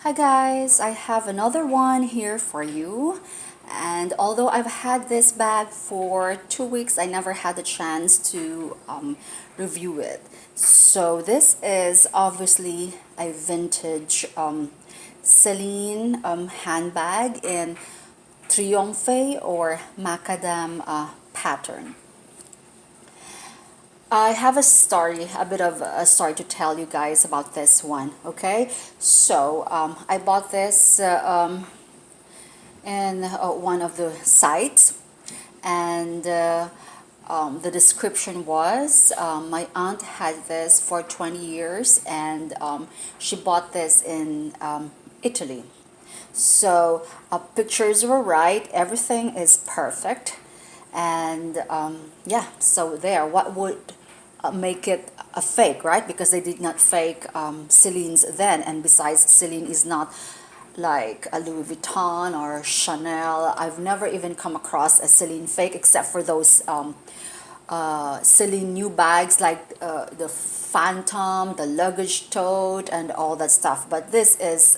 Hi guys, I have another one here for you. And although I've had this bag for 2 weeks, I never had the chance to review it. So this is obviously a vintage Celine handbag in Triomphe or Macadam pattern. I have a story, a bit of a story to tell you guys about this one, okay? So, I bought this in one of the sites, and the description was my aunt had this for 20 years, and she bought this in Italy. So, pictures were right, everything is perfect, and yeah, so there, what would make it a fake, right? Because they did not fake Celine's then, and besides, Celine is not like a Louis Vuitton or Chanel. I've never even come across a Celine fake except for those Celine new bags like the Phantom, the luggage tote, and all that stuff. But this is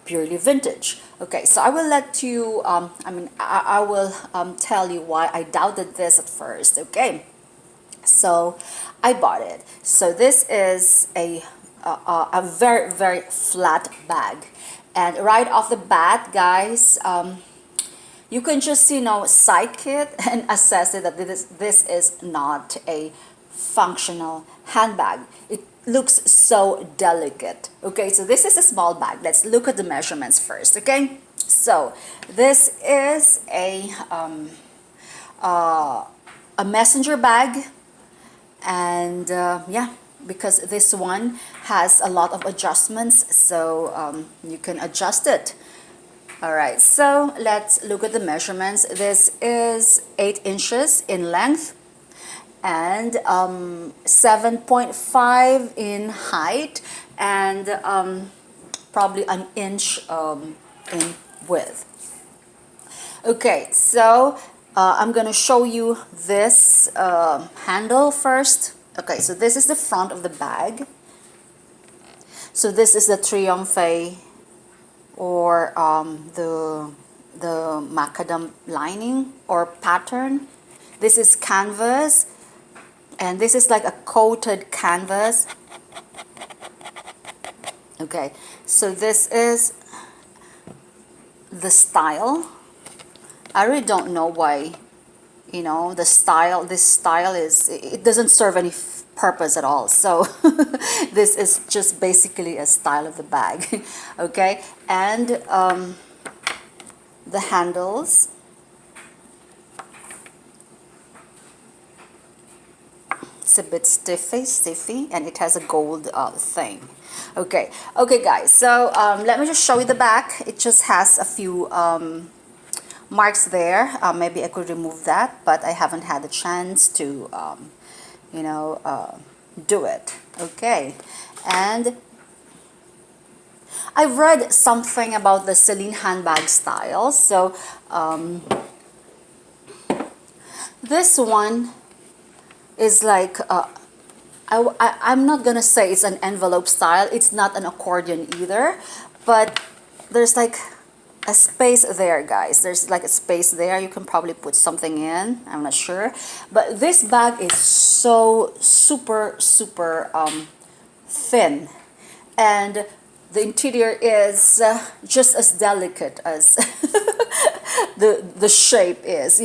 purely vintage. Okay, so I will let you, I will tell you why I doubted this at first. Okay, so I bought it. So this is a very, very flat bag. And right off the bat, guys, you can just, psych it and assess it that this is not a functional handbag. It looks so delicate. Okay, so this is a small bag. Let's look at the measurements first, okay? So this is a messenger bag, and yeah, because this one has a lot of adjustments, so you can adjust it. All right, so let's look at the measurements. This is 8 inches in length and 7.5 in height, and probably an inch in width. Okay, so I'm gonna show you this handle first. Okay, so this is the front of the bag. So this is the Triomphe or the macadam lining or pattern. This is canvas, and this is like a coated canvas. Okay, so this is the style. I really don't know why, this style it doesn't serve any purpose at all. So this is just basically a style of the bag. Okay, and the handles. It's a bit stiffy, and it has a gold thing. Okay, guys. So let me just show you the back. It just has a few marks there. Maybe I could remove that, but I haven't had the chance to, do it. Okay, and I've read something about the Celine handbag style. So this one is like I'm not gonna say it's an envelope style. It's not an accordion either, but there's like a space there, guys. There's like a space there. You can probably put something in. I'm not sure, but this bag is so super thin, and the interior is just as delicate as the shape is,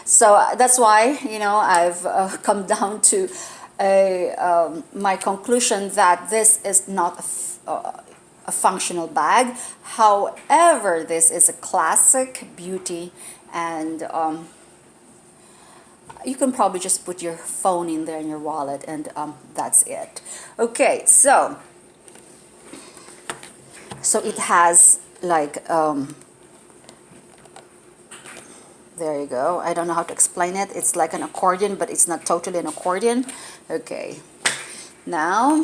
so that's why, I've come down to my conclusion that this is not a functional bag. However, this is a classic beauty, and you can probably just put your phone in there in your wallet, and that's it. Okay, so it has like there you go. I don't know how to explain it. It's like an accordion, but it's not totally an accordion. Okay, now,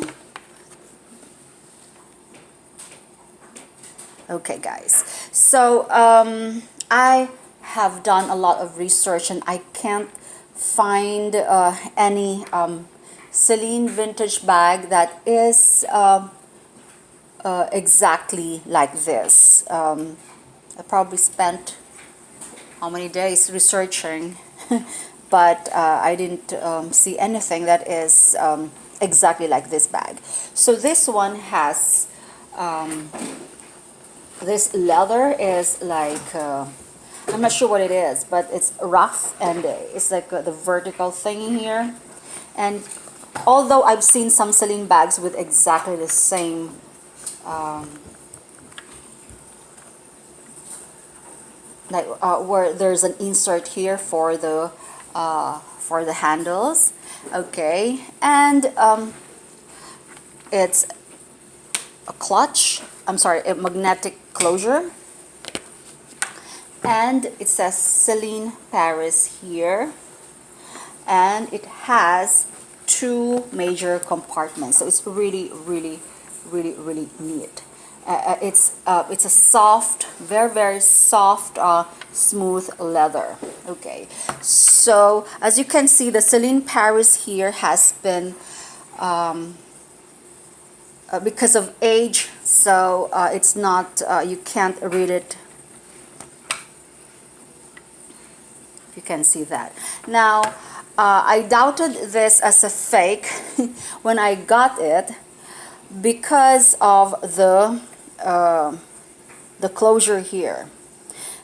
okay, guys. So I have done a lot of research, and I can't find any Celine vintage bag that is exactly like this. I probably spent how many days researching, but I didn't see anything that is exactly like this bag. So this one has this leather is like I'm not sure what it is, but it's rough and it's like the vertical thing here. And although I've seen some Celine bags with exactly the same like where there's an insert here for the handles, okay, and it's a clutch. I'm sorry, a magnetic closure, and it says Celine Paris here, and it has two major compartments, so it's really really neat. It's a soft, very soft, smooth leather. Okay, so as you can see, the Celine Paris here has been because of age, so it's not you can't read it. You can see that. Now, I doubted this as a fake when I got it because of the closure here.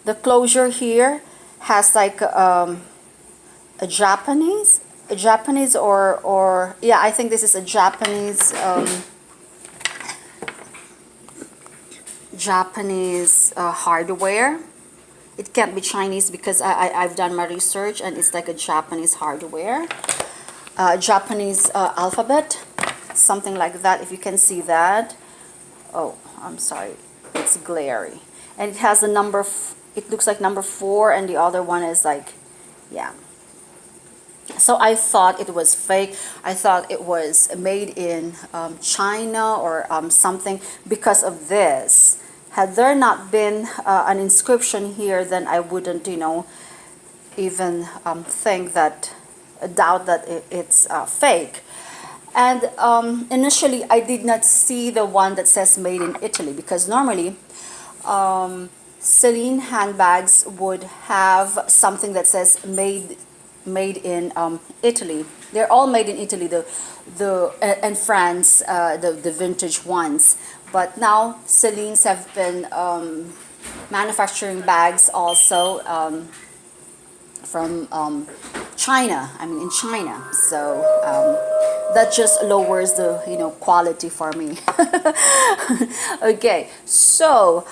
The closure here has like a Japanese or yeah, I think this is a Japanese hardware. It can't be Chinese because I've done my research and it's like a Japanese hardware, Japanese alphabet, something like that, if you can see that. Oh, I'm sorry, it's glary. And it has a number, it looks like number 4, and the other one is like, yeah. So I thought it was fake. I thought it was made in China or something because of this. Had there not been an inscription here, then I wouldn't, you know, even think that, doubt that it's fake. And initially, I did not see the one that says made in Italy because normally Celine handbags would have something that says made in Italy. They're all made in Italy, and France, the vintage ones. But now Celine's have been manufacturing bags also from China. I mean, in China. So that just lowers the quality for me. Okay, so.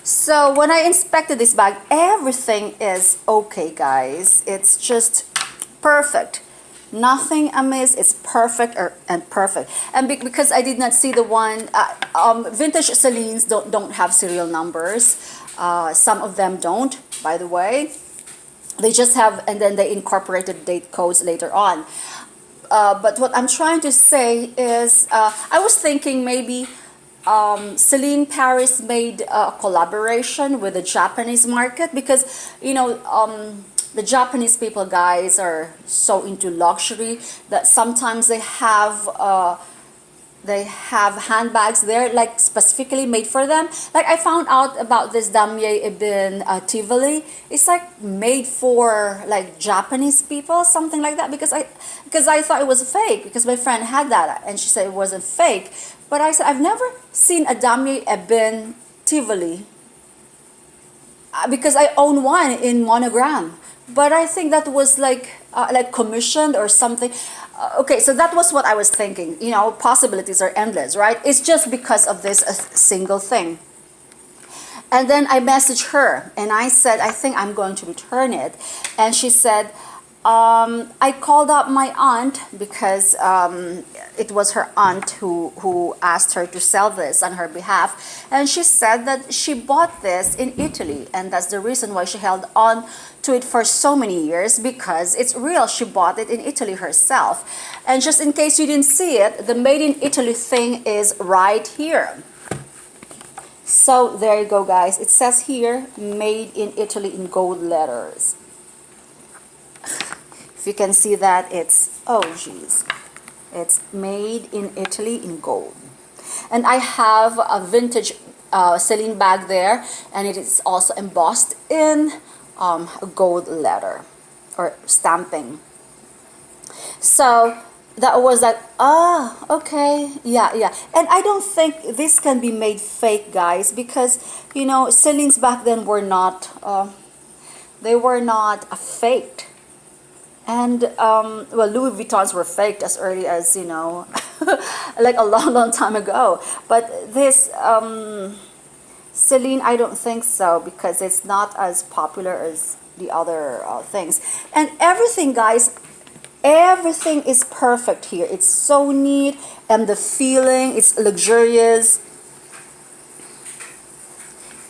So when I inspected this bag, everything is okay, guys. It's just perfect. Nothing amiss. It's perfect and perfect. And because I did not see the one, vintage Celines don't have serial numbers. Some of them don't, by the way. They just have, and then they incorporated date codes later on. But what I'm trying to say is, I was thinking maybe Celine Paris made a collaboration with the Japanese market because the Japanese people, guys, are so into luxury that sometimes they have handbags there like specifically made for them. Like I found out about this Damier Ibn Tivoli. It's like made for like Japanese people, something like that, because I thought it was fake because my friend had that and she said it wasn't fake. But I said I've never seen a Damier Ibn Tivoli because I own one in monogram. But I think that was like commissioned or something. Okay, so that was what I was thinking. Possibilities are endless, right? It's just because of this single thing. And then I messaged her and I said, I think I'm going to return it. And she said, I called up my aunt because it was her aunt who asked her to sell this on her behalf. And she said that she bought this in Italy. And that's the reason why she held on to it for so many years, because it's real. She bought it in Italy herself. And just in case you didn't see it, the Made in Italy thing is right here. So there you go, guys. It says here, Made in Italy in gold letters. If you can see that, it's, oh geez, it's Made in Italy in gold. And I have a vintage Celine bag there, and it is also embossed in gold letter or stamping. So that was like, ah, okay, yeah, yeah. And I don't think this can be made fake, guys, because Celine's back then were not, they were not faked. And well, Louis Vuittons were faked as early as like a long, long time ago. But this Celine, I don't think so, because it's not as popular as the other things. And everything, guys, everything is perfect here. It's so neat, and the feeling, it's luxurious.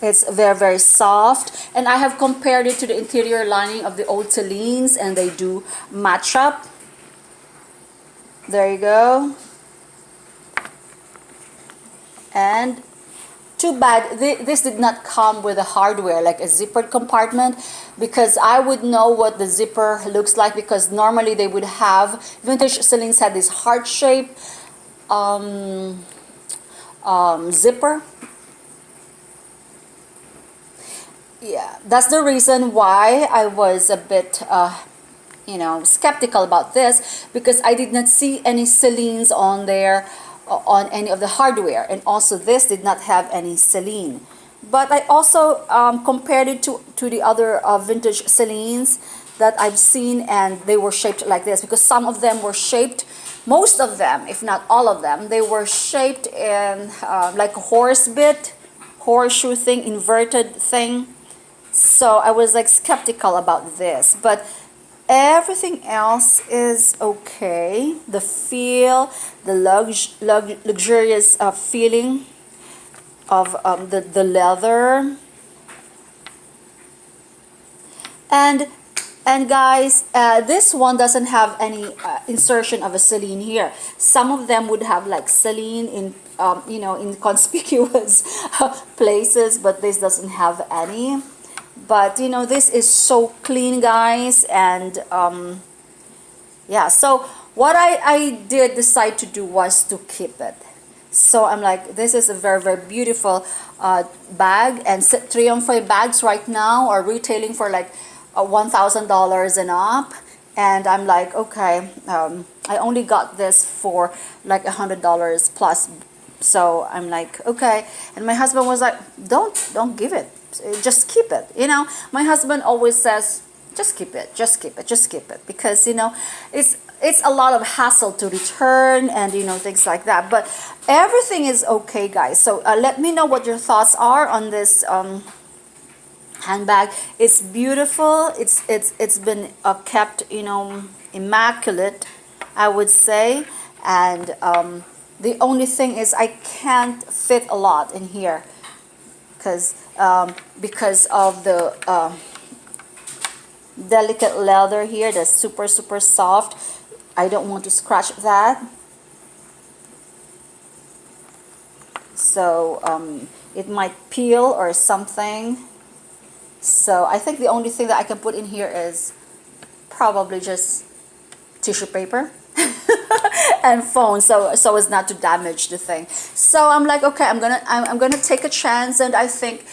It's very, very soft. And I have compared it to the interior lining of the old Celines, and they do match up. There you go. And too bad this did not come with a hardware like a zippered compartment, because I would know what the zipper looks like, because normally they would have, vintage Celines had this heart-shaped zipper. Yeah, that's the reason why I was a bit skeptical about this, because I did not see any Celines on there on any of the hardware, and also this did not have any Celine. But I also compared it to the other vintage Celines that I've seen, and they were shaped like this, because some of them were shaped, most of them, if not all of them, they were shaped in like a horseshoe thing, inverted thing. So I was like skeptical about this, but everything else is okay. The feel, the luxurious feeling of the leather, and guys, this one doesn't have any insertion of a Celine here. Some of them would have like Celine in in conspicuous places, but this doesn't have any. But this is so clean, guys, and yeah, so what I did decide to do was to keep it. So I'm like, this is a very, very beautiful bag, and Triumph bags right now are retailing for like $1,000 and up, and I'm like, okay, I only got this for like $100 plus. So I'm like, okay, and my husband was like, don't give it, just keep it. My husband always says, just keep it, just keep it, just keep it, because it's a lot of hassle to return, and things like that. But everything is okay, guys. So let me know what your thoughts are on this handbag. It's beautiful. It's been kept immaculate, I would say. And the only thing is I can't fit a lot in here, because of the delicate leather here that's super, super soft. I don't want to scratch that, so it might peel or something. So I think the only thing that I can put in here is probably just tissue paper and phone, so as not to damage the thing. So I'm like, okay, I'm gonna take a chance, and I think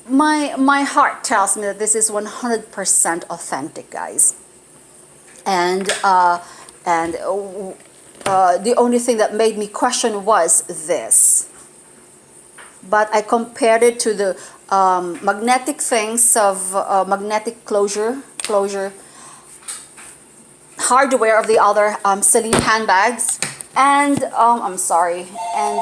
my heart tells me that this is 100% authentic, guys. And the only thing that made me question was this. But I compared it to the magnetic things of magnetic closure hardware of the other Celine handbags, and I'm sorry, and